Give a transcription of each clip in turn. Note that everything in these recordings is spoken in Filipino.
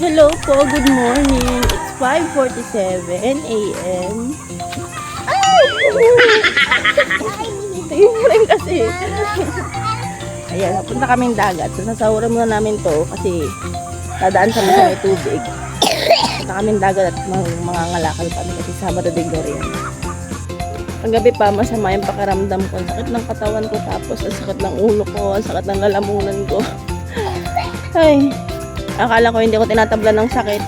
Hello po, good morning. It's 5:47 a.m. Ay! Tingin mo rin kasi. Ayan, napunta kaming dagat. So, nasahuran muna namin to kasi dadaan sa may tubig. Punta kaming dagat at mga ngalakal kami kasi Sabado de Gloria. Paggabi pa, masama yung pakiramdam ko. Ang sakit ng katawan ko, tapos ang sakit ng ulo ko, ang sakit ng lalamunan ko. Ay, akala ko hindi ko tinatablan ng sakit.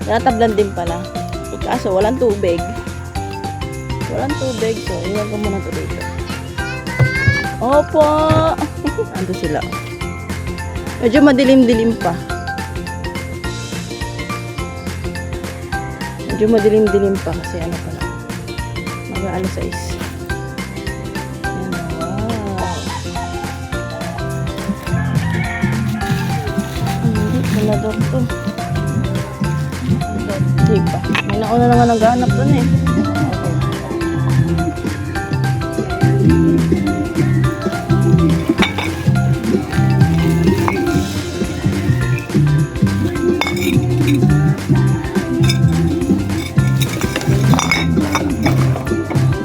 Tinatablan din pala. Kaso walang tubig. Walang tubig. So, iwan ko muna ito dito. Opo! Ando sila. Medyo madilim-dilim pa. Medyo madilim-dilim pa kasi ano pala. Mag-aalas 6. Ayan, wow. Malador to. Hindi pa. May nauna naman naghahanap doon eh.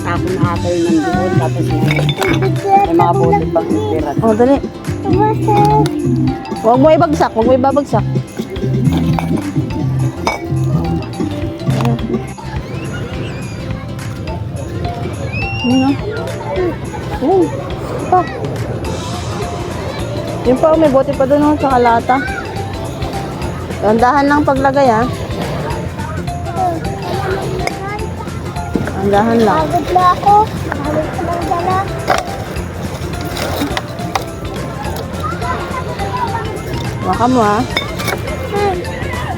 Ako nakakal ng buhol tapos may mga buhol pang pera. Oh, dali. Huwag mo ibagsak. Huwag mo ibabagsak. Ano? Oh, pa. Yung pa, may bote pa doon sa kalata. Dahan lang paglagay ha. Dahan lang. Pagod na ako. Pagod ko ng dala. Baka mo ha.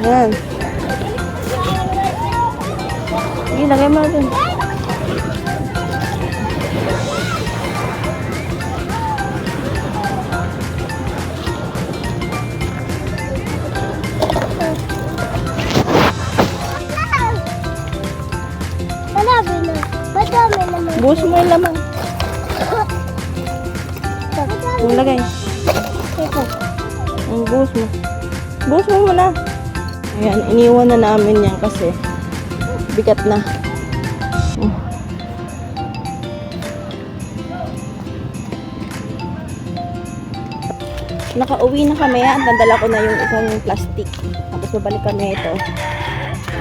Ayan. Sige, lagay mo na dun. Marami na. Madami naman. Buhos mo yung laman. Yung lagay. Ito. Yung buhos mo. Buhos mo muna. Ayan, iniwan na namin yan kasi bigat na. Nakauwi na kami at nadala ko na yung isang plastic. Tapos babalik kami ito.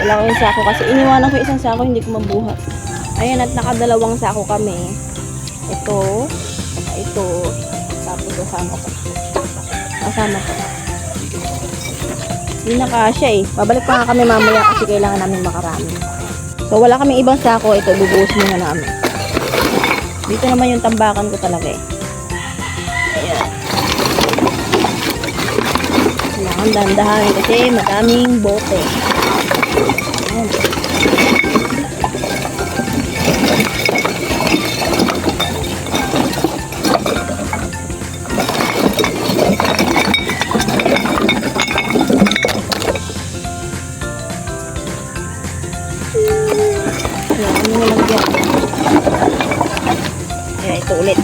Wala ko yung sako kasi iniwanan ko isang sako, hindi ko mabuhat. Ayan, at nakadalawang sako kami. Ito, ito, tapos kasama ko. Kasama ko. Hindi na kasya eh. Babalik pa nga kami mamaya kasi kailangan namin makarami. So wala kami ibang sako, ito bubuhos muna namin. Dito naman yung tambakan ko talaga eh. Ayan. Kailangan dahan-dahan kasi madaming bote. Ayan. Ayan, ano na lang yan. Ayan, ito ulit.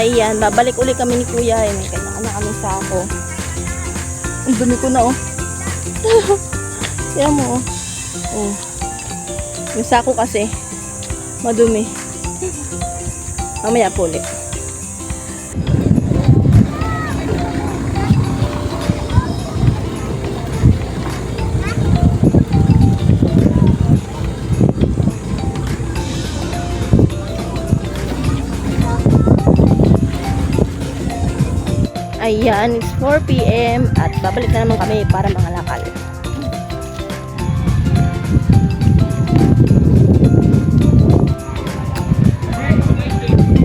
Ayan, babalik ulit kami ni Kuya. Ay, may kanya-kanya kami sako. Ang dumi ko na oh. Kaya mo oh. Oh. Yung sako kasi madumi. Mamaya po ulit. Ayan, it's 4 p.m. at babalik na naman kami para mangalakal.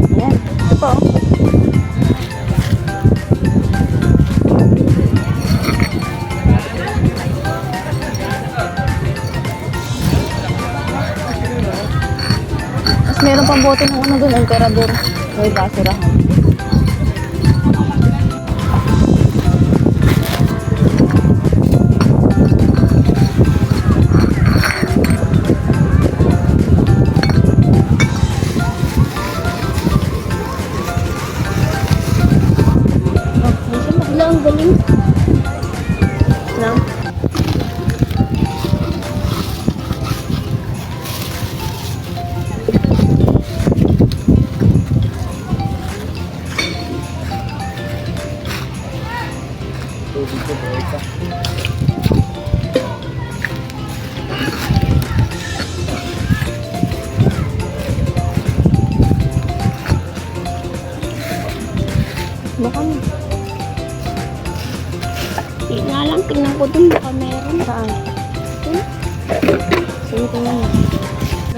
Ayan, ito po. Tapos meron pang bote ng ano doon, emperador. May basurahan.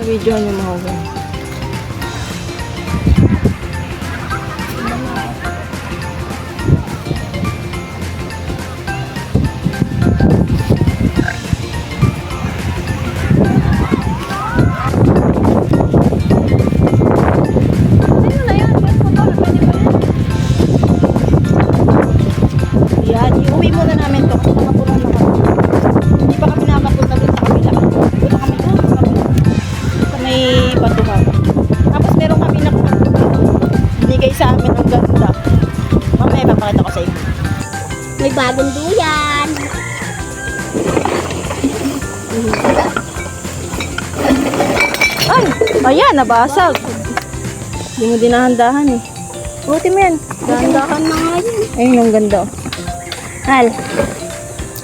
Videohan yung mahogany. Yan, iuwi muna namin to kasi nakapunan na kami. Hindi pa kami nakapunta doon sa kabila. Punta kami doon sa kabila. Sa may batuhan. Tapos meron kami na binigay sa amin ang ganda. Mamaya papakita ko sa inyo. May bagong duyan. Ay! Ayan, nabasag. Hindi mo dinahandahan eh. Buti mo yan. Gandahan na nga yun. Ayun, ang ganda. Oh. Hal.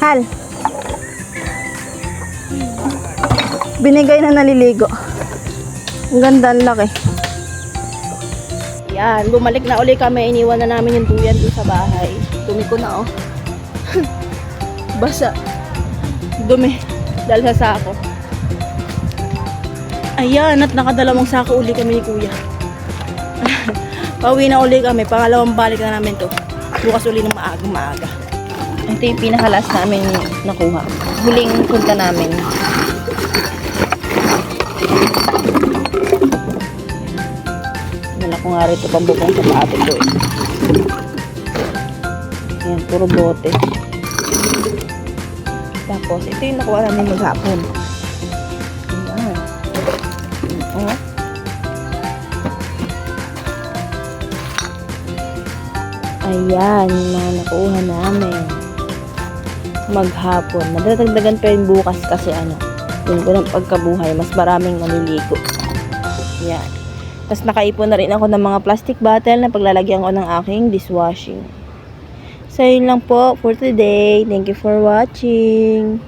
Hal. Binigay na naliligo. Ang ganda, ang laki. Yan, bumalik na uli kami. Iniwan na namin yung duyan doon sa bahay. Dumi ko na, oh. Basa. Dumi. Dahil sa sako. Ayan, at nakadalawang sako uli kami ni Kuya. Pauwi na uli kami. Pangalawang balik na namin to. Bukas uli ng maaga. Ito yung pinakalas namin nakuha. Huling punta namin. Nala ko nga rito pambukong sa paato ko eh. Ayan, puro bote. Tapos, ito yung nakuha namin maghapon. Ayan. Oh. Ayan, na nakuha namin maghapon. Madadagdagan pa rin bukas kasi yung ng pagkabuhay, mas maraming naliligo. Yan. Tapos nakaipon na rin ako ng mga plastic bottle na paglalagyan ko ng aking dishwashing. So, yun lang po for today. Thank you for watching.